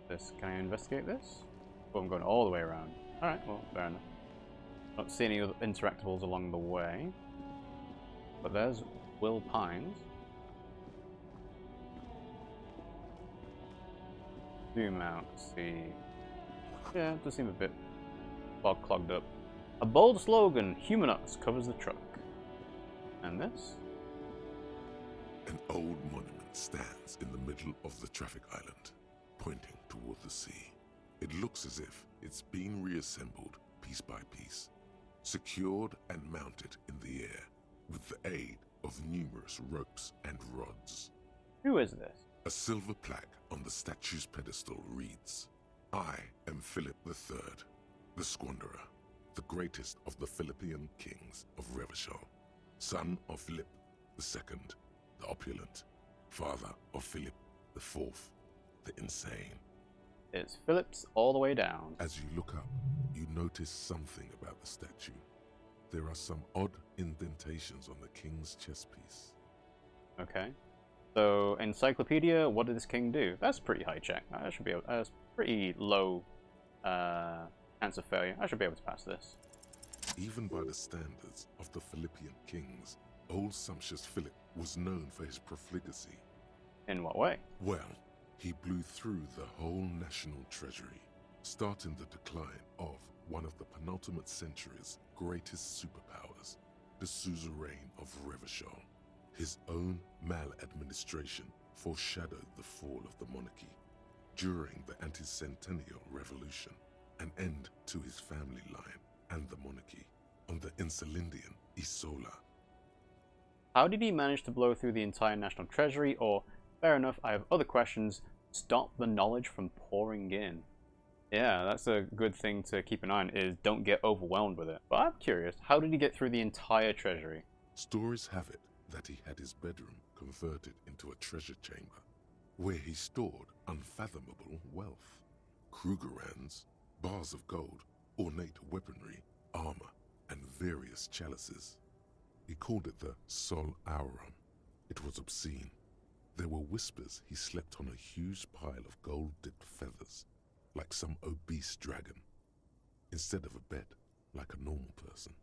This, can I investigate this? Oh, I'm going all the way around. Alright, well, fair enough. Don't see any other interactables along the way. But there's Will Pines. Zoom out, see. Yeah, it does seem a bit bog clogged up. A bold slogan, Humanox covers the truck. And this? An old monument stands in the middle of the traffic island, pointing toward the sea. It looks as if it's been reassembled piece by piece, secured and mounted in the air with the aid of numerous ropes and rods. Who is this? A silver plaque on the statue's pedestal reads, "I am Philip III, the Squanderer, the greatest of the Philippian kings of Revachol, son of Philip II, the opulent, father of Philip IV, the insane." It's Phillips all the way down. As you look up, you notice something about the statue. There are some odd indentations on the king's chest piece. Okay. So, encyclopedia, what did this king do? That's pretty high check. I should be able. That's pretty low chance of failure. I should be able to pass this. Even by the standards of the Philippian kings, old sumptuous Philip was known for his profligacy. In what way? Well, he blew through the whole national treasury, starting the decline of one of the penultimate century's greatest superpowers, the suzerain of Revachol. His own maladministration foreshadowed the fall of the monarchy during the anti-centennial revolution, an end to his family line and the monarchy on the Insulindian Isola. How did he manage to blow through the entire national treasury? Or, fair enough, I have other questions. Stop the knowledge from pouring in. Yeah, that's a good thing to keep an eye on, is don't get overwhelmed with it. But I'm curious, how did he get through the entire treasury? Stories have it that he had his bedroom converted into a treasure chamber, where he stored unfathomable wealth. Krugerrands, bars of gold, ornate weaponry, armor, and various chalices. He called it the Sol Auron. It was obscene. There were whispers he slept on a huge pile of gold-dipped feathers, like some obese dragon, instead of a bed, like a normal person.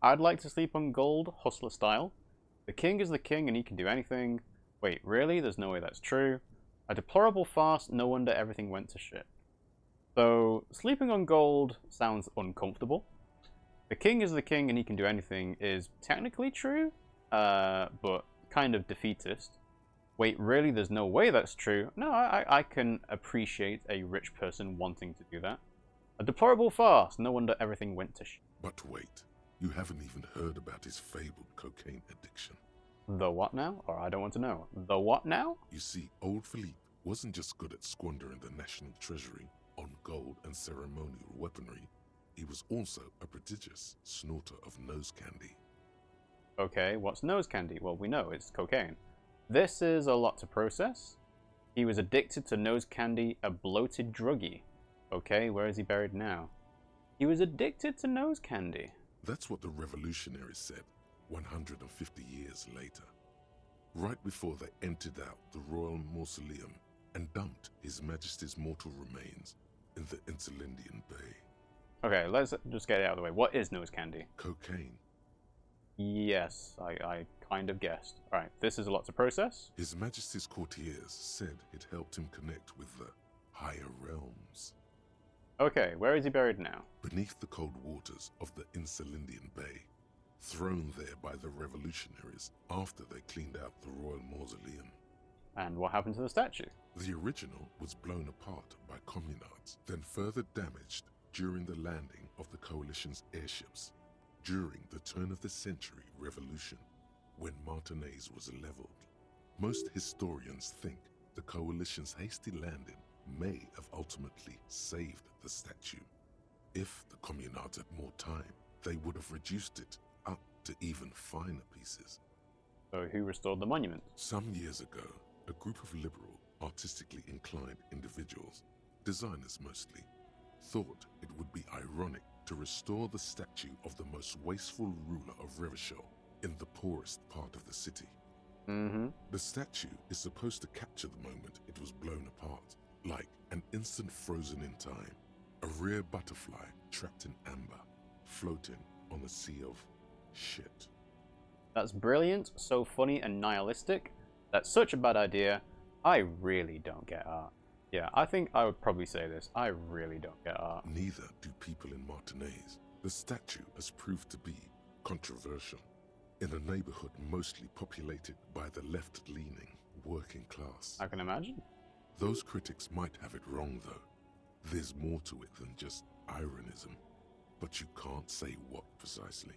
I'd like to sleep on gold, hustler style. The king is the king and he can do anything. Wait, really? There's no way that's true. A deplorable farce, no wonder everything went to shit. So, sleeping on gold sounds uncomfortable. The king is the king and he can do anything is technically true, but kind of defeatist. Wait, really? There's no way that's true? No, I can appreciate a rich person wanting to do that. A deplorable farce, no wonder everything went to shit. But wait, you haven't even heard about his fabled cocaine addiction. The what now? Or I don't want to know. The what now? You see, old Philippe wasn't just good at squandering the national treasury on gold and ceremonial weaponry, he was also a prodigious snorter of nose candy. Okay, what's nose candy? Well, we know it's cocaine. This is a lot to process. He was addicted to nose candy, a bloated druggie. Okay, where is he buried now? He was addicted to nose candy. That's what the revolutionaries said 150 years later, right before they emptied out the royal mausoleum and dumped His Majesty's mortal remains in the Insulindian Bay. Okay, let's just get it out of the way. What is nose candy? Cocaine. Yes, I kind of guessed. Alright, this is a lot to process. His Majesty's courtiers said it helped him connect with the higher realms. Okay, where is he buried now? Beneath the cold waters of the Insulindian Bay, thrown there by the revolutionaries after they cleaned out the royal mausoleum. And what happened to the statue? The original was blown apart by communards, then further damaged during the landing of the coalition's airships during the turn-of-the-century revolution, when Martinez was leveled. Most historians think the coalition's hasty landing may have ultimately saved the statue. If the communards had more time, they would have reduced it up to even finer pieces. So who restored the monument? Some years ago, a group of liberal, artistically inclined individuals, designers mostly, thought it would be ironic to restore the statue of the most wasteful ruler of Revachol in the poorest part of the city. The statue is supposed to capture the moment it was blown apart, like an instant frozen in time, a rare butterfly trapped in amber, floating on a sea of shit. That's brilliant, so funny and nihilistic. That's such a bad idea. I really don't get art. Yeah, I think I would probably say this. I really don't get art. Neither do people in Martinez. The statue has proved to be controversial in a neighborhood mostly populated by the left-leaning working class. I can imagine. Those critics might have it wrong, though. There's more to it than just ironism, but you can't say what precisely.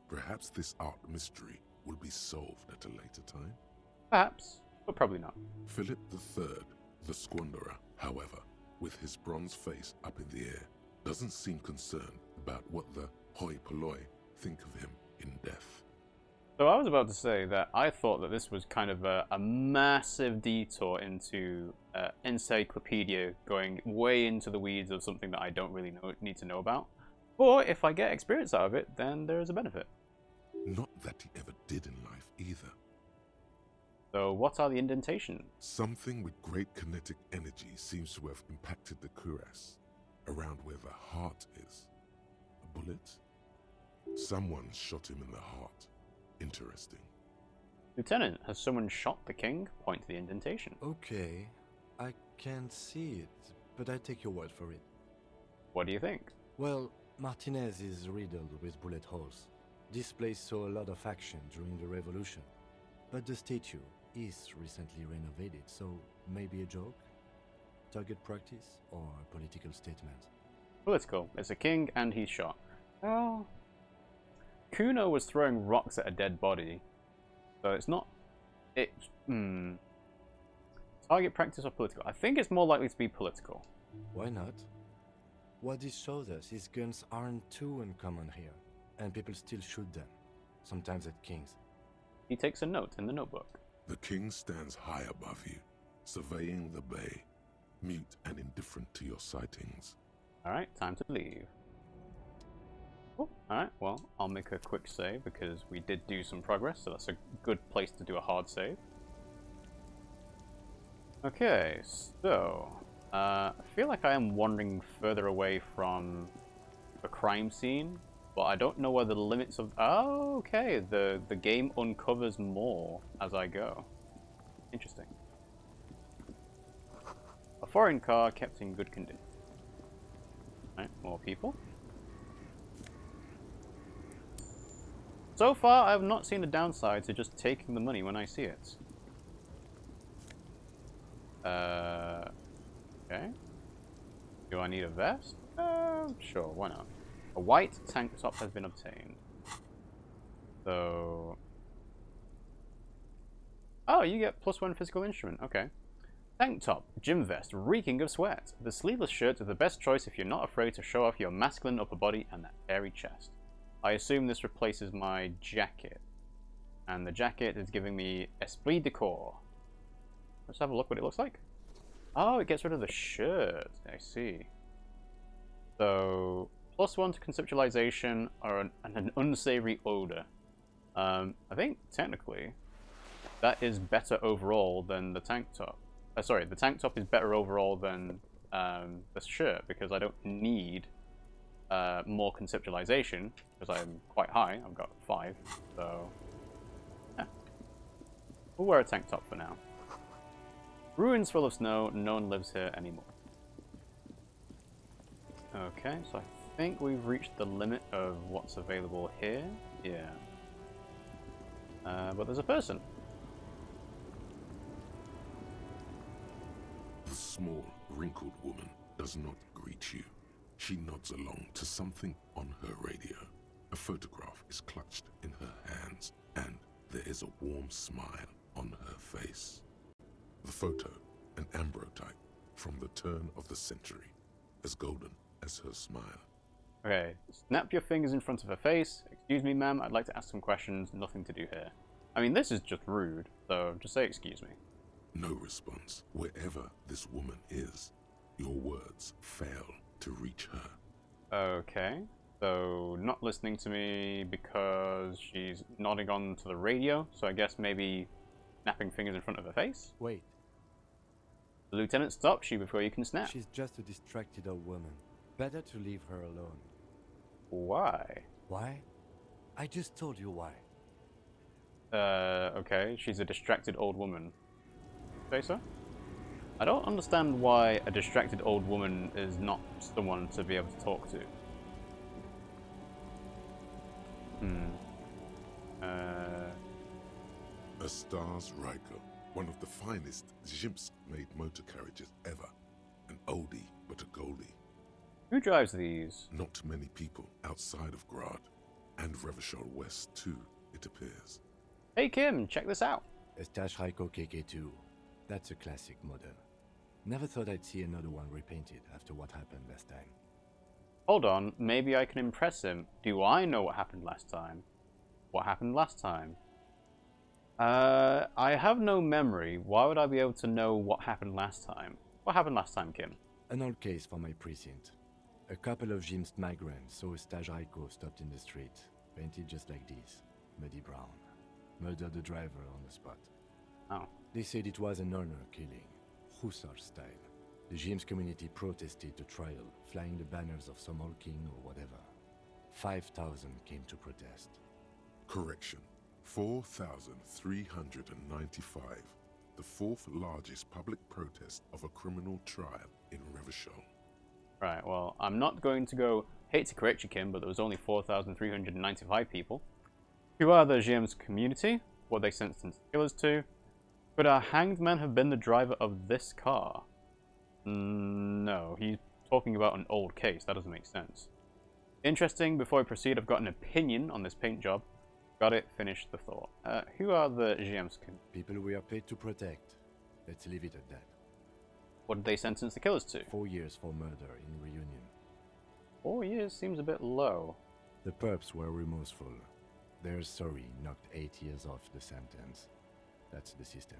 Perhaps this art mystery will be solved at a later time? Perhaps, but probably not. Philip III, the Squanderer, however, with his bronze face up in the air, doesn't seem concerned about what the hoi polloi think of him in death. So I was about to say that I thought that this was kind of a massive detour into encyclopedia, going way into the weeds of something that I don't really need to know about. Or if I get experience out of it, then there is a benefit. Not that he ever did in life either. So what are the indentations? Something with great kinetic energy seems to have impacted the cuirass, around where the heart is. A bullet? Someone shot him in the heart. Interesting. Lieutenant, has someone shot the king? Point to the indentation. Okay, I can't see it, but I take your word for it. What do you think? Well, Martinez is riddled with bullet holes. This place saw a lot of action during the revolution. But the statue is recently renovated, so maybe a joke? Target practice or a political statement? Political. It's a king and he's shot. Oh. Kuno was throwing rocks at a dead body. So it's not... It's... Target practice or political? I think it's more likely to be political. Why not? What this shows us is guns aren't too uncommon here, and people still shoot them, sometimes at kings. He takes a note in the notebook. The king stands high above you, surveying the bay, mute and indifferent to your sightings. Alright, time to leave. Oh, alright, well, I'll make a quick save because we did do some progress, so that's a good place to do a hard save. Okay, so... I feel like I am wandering further away from the crime scene, but I don't know where the limits of... Oh, okay, the game uncovers more as I go. Interesting. A foreign car kept in good condition. Alright, more people. So far, I have not seen a downside to just taking the money when I see it. Okay. Do I need a vest? Sure, why not? A white tank top has been obtained. So... Oh, you get +1 physical instrument. Okay. Tank top, gym vest, reeking of sweat. The sleeveless shirt is the best choice if you're not afraid to show off your masculine upper body and that hairy chest. I assume this replaces my jacket. And the jacket is giving me esprit de corps. Let's have a look what it looks like. Oh, it gets rid of the shirt. I see. So, +1 to conceptualization or an unsavory odor. I think, technically, that is better overall than the tank top. Sorry, the tank top is better overall than the shirt because I don't need more conceptualization because I'm quite high. I've got 5, so yeah. We'll wear a tank top for now. Ruins full of snow. No one lives here anymore. Okay, so I think we've reached the limit of what's available here. Yeah. But there's a person. The small, wrinkled woman does not greet you. She nods along to something on her radio. A photograph is clutched in her hands, and there is a warm smile on her face. The photo, an ambrotype from the turn of the century, as golden as her smile. Okay, snap your fingers in front of her face. Excuse me, ma'am, I'd like to ask some questions. Nothing to do here. I mean, this is just rude, so just say excuse me. No response. Wherever this woman is, your words fail to reach her. Okay, so not listening to me because she's nodding on to the radio, so I guess maybe snapping fingers in front of her face? Wait. The lieutenant stops you before you can snap. She's just a distracted old woman. Better to leave her alone. Why? Why? I just told you why. Okay, she's a distracted old woman. Say so? I don't understand why a distracted old woman is not someone to be able to talk to. A Stars Riker, one of the finest Zhimsk-made motor carriages ever. An oldie, but a goldie. Who drives these? Not many people outside of Grad, and Revachol West too, it appears. Hey Kim, check this out. A Stash Raiko KK2. That's a classic model. Never thought I'd see another one repainted after what happened last time. Hold on, maybe I can impress him. Do I know what happened last time? What happened last time? I have no memory. Why would I be able to know what happened last time? What happened last time, Kim? An old case for my precinct. A couple of Zhimsk migrants saw a Stash Raiko stopped in the street, painted just like this, muddy brown. Murdered the driver on the spot. Oh. They said it was an honor killing, Hussar style. The Zhimsk community protested the trial, flying the banners of some old king or whatever. 5,000 came to protest. Correction. 4,395. The fourth largest public protest of a criminal trial in Revachol. Right, well, I'm not going to go, hate to correct you, Kim, but there was only 4,395 people. Who are the GM's community? What they sentenced killers to? Could a hanged man have been the driver of this car? No, he's talking about an old case. That doesn't make sense. Interesting. Before I proceed, I've got an opinion on this paint job. Got it. Finish the thought. Who are the GM's community? People we are paid to protect. Let's leave it at that. What did they sentence the killers to? 4 years for murder in reunion. 4 years seems a bit low. The perps were remorseful. Their sorry knocked 8 years off the sentence. That's the system.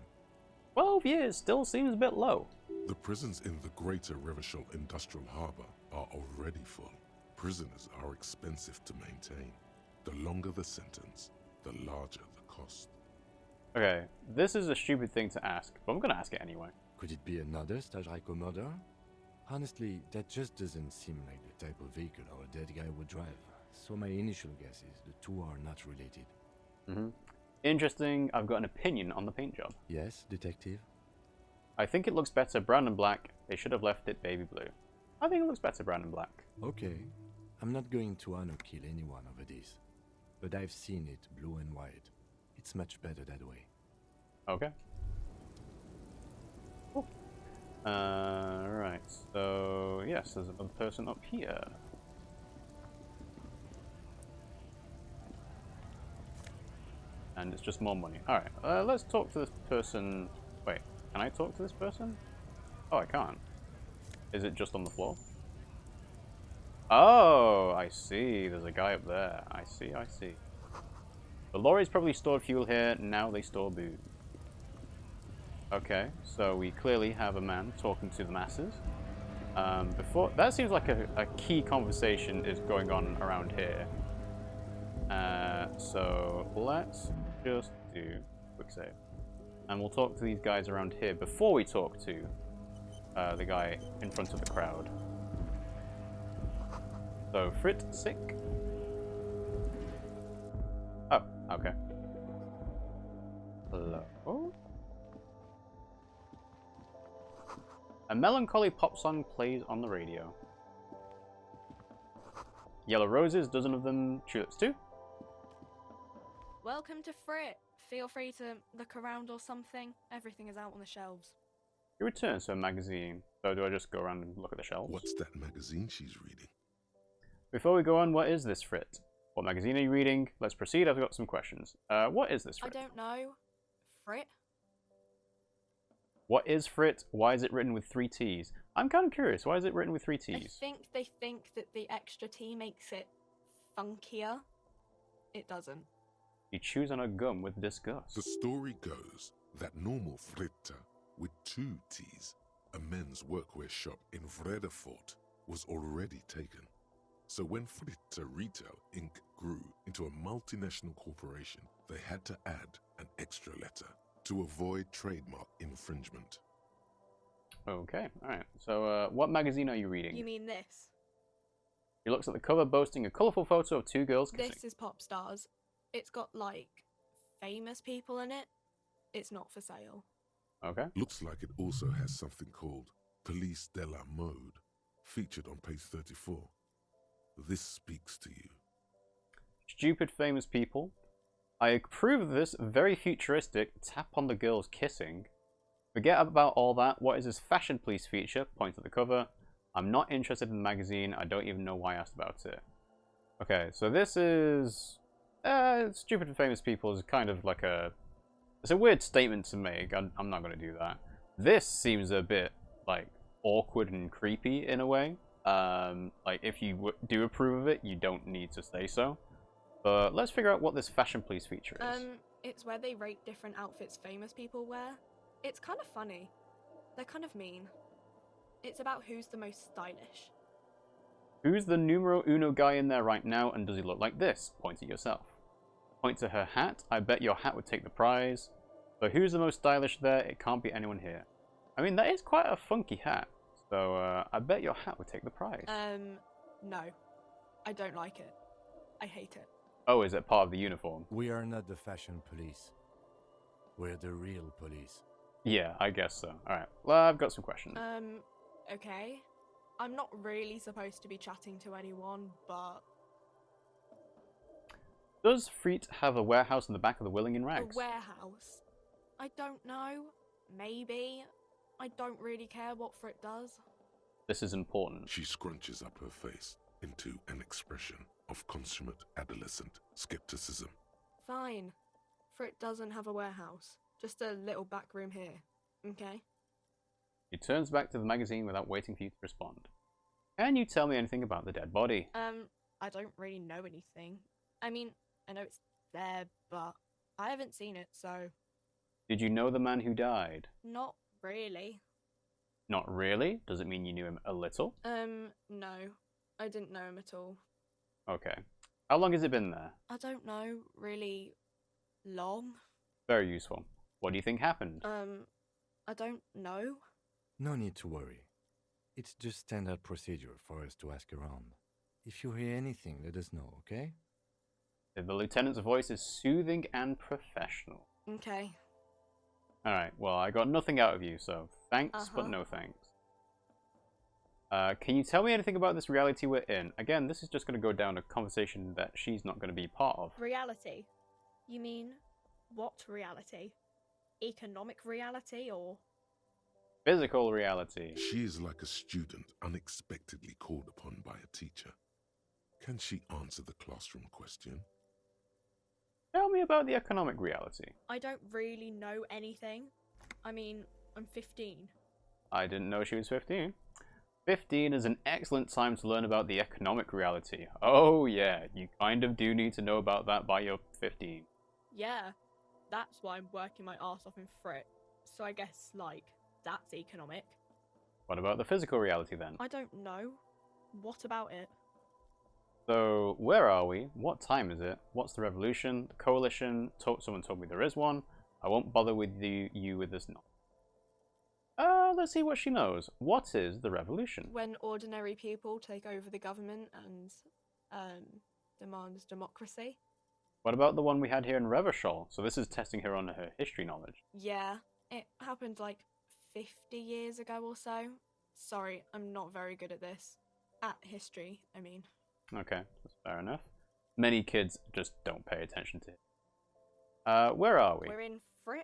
12 years still seems a bit low. The prisons in the greater Revachol Industrial Harbour are already full. Prisoners are expensive to maintain. The longer the sentence, the larger the cost. Okay, this is a stupid thing to ask, but I'm gonna ask it anyway. Could it be another Stash Raiko murder? Honestly, that just doesn't seem like the type of vehicle our dead guy would drive. So my initial guess is the two are not related. Interesting. I've got an opinion on the paint job. Yes, detective? I think it looks better brown and black. They should have left it baby blue. I think it looks better brown and black. Okay. I'm not going to honor kill anyone over this. But I've seen it blue and white. It's much better that way. Okay. Cool. Right. So, yes, there's another person up here. And it's just more money. Alright, let's talk to this person. Wait, can I talk to this person? Oh, I can't. Is it just on the floor? Oh, I see. There's a guy up there. I see, I see. The lorries probably stored fuel here. Now they store booze. Okay, so we clearly have a man talking to the masses. Before that seems like a key conversation is going on around here. So let's just do a quick save. And we'll talk to these guys around here before we talk to the guy in front of the crowd. So, Fritte sick? Oh, okay. Hello? A melancholy pop song plays on the radio. Yellow roses, dozen of them, tulips too. Welcome to Fritte. Feel free to look around or something. Everything is out on the shelves. You return to a magazine. So do I just go around and look at the shelves? What's that magazine she's reading? Before we go on, what is this, Fritte? What magazine are you reading? Let's proceed, I've got some questions. What is this, Fritte? I don't know. Fritte? What is Fritte? Why is it written with 3 T's? I'm kind of curious, why is it written with 3 T's? I think they think that the extra T makes it funkier. It doesn't. You choose on a gum with disgust. The story goes that normal Fritte, with 2 T's, a men's workwear shop in Revachol, was already taken. So when Fritte Retail Inc. grew into a multinational corporation, they had to add an extra letter to avoid trademark infringement. Okay, alright. So, what magazine are you reading? You mean this? He looks at the cover boasting a colourful photo of two girls kissing. This is Pop Stars. It's got, like, famous people in it. It's not for sale. Okay. Looks like it also has something called Police de la Mode, featured on page 34. This speaks to you. Stupid famous people. I approve of this very futuristic tap on the girls kissing. Forget about all that. What is this fashion police feature? Point at the cover. I'm not interested in the magazine. I don't even know why I asked about it. Okay, so this is... stupid and famous people is kind of like a... It's a weird statement to make. I'm not going to do that. This seems a bit, like, awkward and creepy in a way. Like, if you do approve of it, you don't need to say so. But let's figure out what this fashion police feature is. It's where they rate different outfits famous people wear. It's kind of funny. They're kind of mean. It's about who's the most stylish. Who's the numero uno guy in there right now, and does he look like this? Point at yourself. Point to her hat. I bet your hat would take the prize. So who's the most stylish there? It can't be anyone here. I mean, that is quite a funky hat. So I bet your hat would take the prize. No. I don't like it. I hate it. Oh, is it part of the uniform? We are not the fashion police. We're the real police. Yeah, I guess so. Alright, well, I've got some questions. Okay. I'm not really supposed to be chatting to anyone, but... Does Fritte have a warehouse in the back of the Willing in Rags? A warehouse? I don't know. Maybe. I don't really care what Fritte does. This is important. She scrunches up her face into an expression of consummate adolescent skepticism. Fine. Fritte doesn't have a warehouse. Just a little back room here. Okay? He turns back to the magazine without waiting for you to respond. Can you tell me anything about the dead body? I don't really know anything. I mean, I know it's there, but I haven't seen it, so... Did you know the man who died? Not really. Not really? Does it mean you knew him a little? No. I didn't know him at all. Okay. How long has it been there? I don't know, really long. Very useful. What do you think happened? I don't know. No need to worry. It's just standard procedure for us to ask around. If you hear anything, let us know, okay? The lieutenant's voice is soothing and professional. Okay. Alright, well, I got nothing out of you, so thanks, but no thanks. Can you tell me anything about this reality we're in? Again, this is just going to go down a conversation that she's not going to be part of. Reality? You mean, what reality? Economic reality, or...? Physical reality. She is like a student unexpectedly called upon by a teacher. Can she answer the classroom question? Tell me about the economic reality. I don't really know anything. I mean, I'm 15. I didn't know she was 15. 15 is an excellent time to learn about the economic reality. Oh yeah, you kind of do need to know about that by your 15. Yeah, that's why I'm working my arse off in Fritte. So I guess, like, that's economic. What about the physical reality then? I don't know. What about it? So, where are we? What time is it? What's the revolution? The coalition? Someone told me there is one. I won't bother with you with this knowledge. Let's see what she knows. What is the revolution? When ordinary people take over the government and demand democracy. What about the one we had here in Revachol? So this is testing her on her history knowledge. Yeah, it happened like 50 years ago or so. Sorry, I'm not very good at this. At history, I mean. Okay, that's fair enough. Many kids just don't pay attention to it. Where are we? We're in Fritte.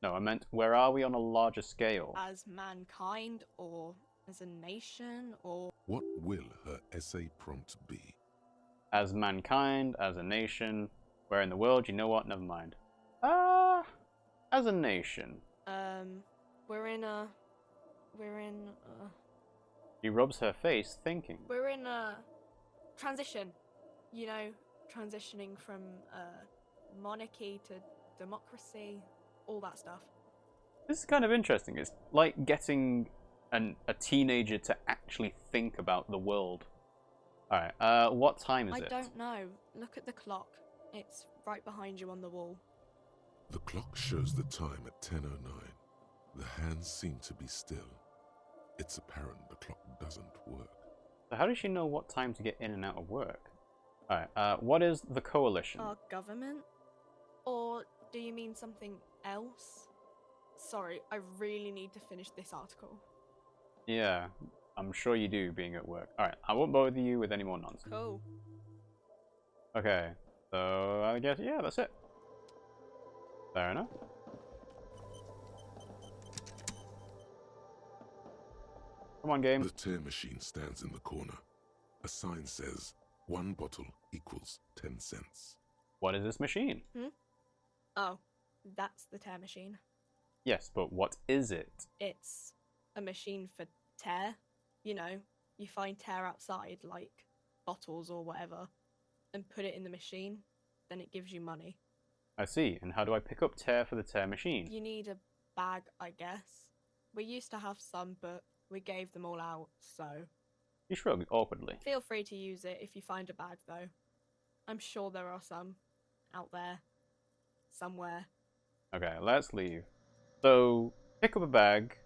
No, I meant, where are we on a larger scale? As mankind, or as a nation, or... What will her essay prompt be? As mankind, as a nation, where in the world? You know what? Never mind. As a nation. We're in... She rubs her face, thinking. We're in a transition. You know, transitioning from monarchy to democracy, all that stuff. This is kind of interesting. It's like getting a teenager to actually think about the world. Alright, what time is it? I don't know. Look at the clock. It's right behind you on the wall. The clock shows the time at 10:09. The hands seem to be still. it's apparent the clock doesn't work. So how does she know what time to get in and out of work? Alright, what is the Coalition? Our government? Or do you mean something else? Sorry, I really need to finish this article. Yeah, I'm sure you do, being at work. Alright, I won't bother you with any more nonsense. Cool. Okay, so I guess, yeah, that's it. Fair enough. Come on, game. The tear machine stands in the corner. A sign says, 1 bottle equals 10 cents. What is this machine? Oh, that's the tear machine. Yes, but what is it? It's a machine for tear. You know, you find tear outside, like bottles or whatever, and put it in the machine, then it gives you money. I see, and how do I pick up tear for the tear machine? You need a bag, I guess. We used to have some, but we gave them all out, so... He shrugged awkwardly. Feel free to use it if you find a bag, though. I'm sure there are some out there. Somewhere. Okay, let's leave. So, pick up a bag,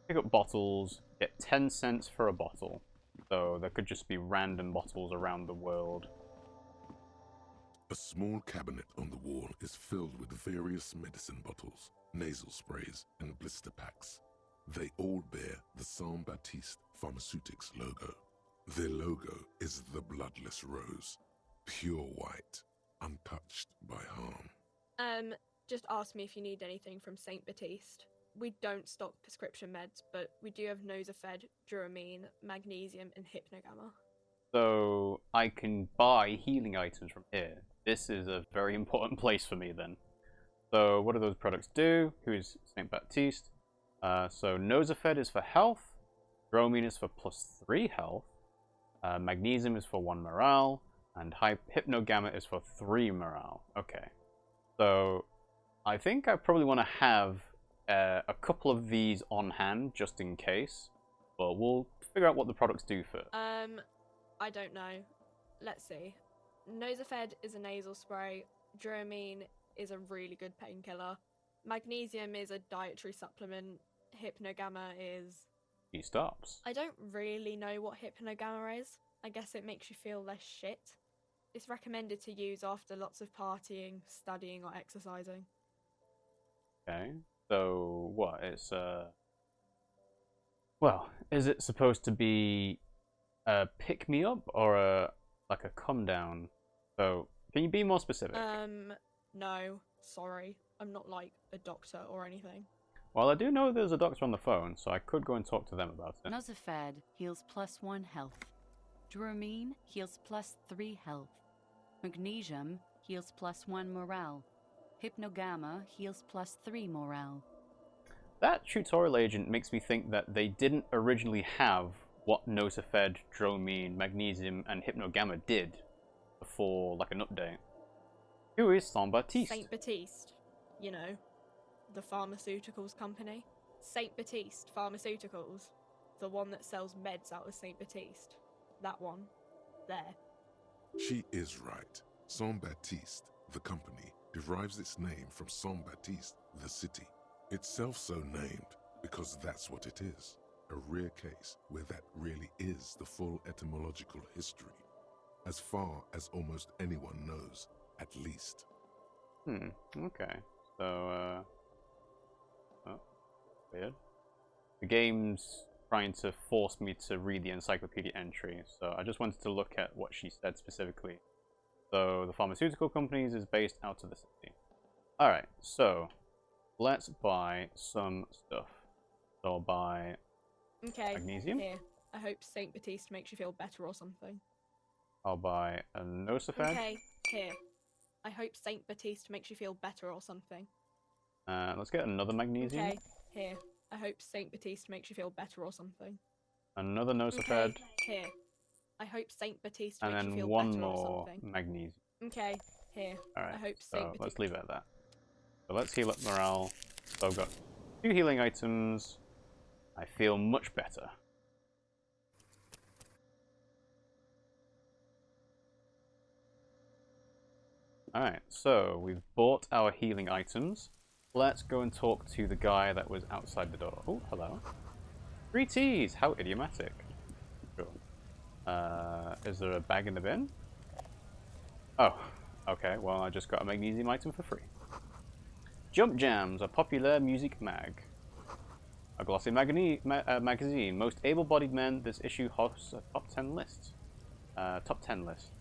pick up bottles, get 10 cents for a bottle. So there could just be random bottles around the world. A small cabinet on the wall is filled with various medicine bottles, nasal sprays, and blister packs. They all bear the Saint Baptiste Pharmaceutics logo. Their logo is the bloodless rose, pure white, untouched by harm. Just ask me if you need anything from Saint Baptiste. We don't stock prescription meds, but we do have Nosafed, Duramine, Magnesium, and Hypnogamma. So I can buy healing items from here. This is a very important place for me then. So what do those products do? Who is Saint Baptiste? So Nosafed is for health, Duramine is for +3 health, Magnesium is for 1 morale, and Hypnogamma is for 3 morale. Okay. So I think I probably want to have a couple of these on hand just in case, but we'll figure out what the products do first. I don't know. Let's see. Nosafed is a nasal spray. Duramine is a really good painkiller. Magnesium is a dietary supplement. Hypnogamma is... He stops. I don't really know what Hypnogamma is. I guess it makes you feel less shit. It's recommended to use after lots of partying, studying, or exercising. Okay. So what? It's well, is it supposed to be a pick me up or a like a come down? So can you be more specific? No, sorry. I'm not like a doctor or anything. Well, I do know there's a doctor on the phone, so I could go and talk to them about it. Nosafed heals +1 health. Duramine heals +3 health. Magnesium heals +1 morale. Hypnogamma heals +3 morale. That tutorial agent makes me think that they didn't originally have what Nosafed, Duramine, Magnesium, and Hypnogamma did before, like, an update. Who is Saint Baptiste? Saint Baptiste. You know, the pharmaceuticals company. Saint Baptiste Pharmaceuticals. The one that sells meds out of Saint Baptiste. That one. There. She is right. Saint Baptiste, the company, derives its name from Saint Baptiste, the city. Itself so named because that's what it is. A rare case where that really is the full etymological history. As far as almost anyone knows, at least. Okay. So, oh, weird. The game's trying to force me to read the encyclopedia entry, so I just wanted to look at what she said specifically. So, the pharmaceutical companies is based out of the city. Alright, so, let's buy some stuff. So I'll buy Magnesium. Here. I hope Saint Baptiste makes you feel better or something. I'll buy a Nosafed. Okay, here. I hope Saint Baptiste makes you feel better or something. Let's get another Magnesium. Okay, here. I hope Saint Baptiste makes you feel better or something. Another Nosafed. Okay, here. I hope Saint Baptiste makes you And feel then one better or more something. Magnesium. Okay, here. Alright, I hope so Saint Baptiste... let's leave it at that. So let's heal up morale. So I've got 2 healing items. I feel much better. Alright, so we've bought our healing items. Let's go and talk to the guy that was outside the door. Oh, hello. 3 T's! How idiomatic. Cool. Is there a bag in the bin? Oh, okay. Well, I just got a magnesium item for free. Jump Jams, a popular music mag. A glossy magazine. Most able-bodied men. This issue hosts a top 10 list. Top 10 list.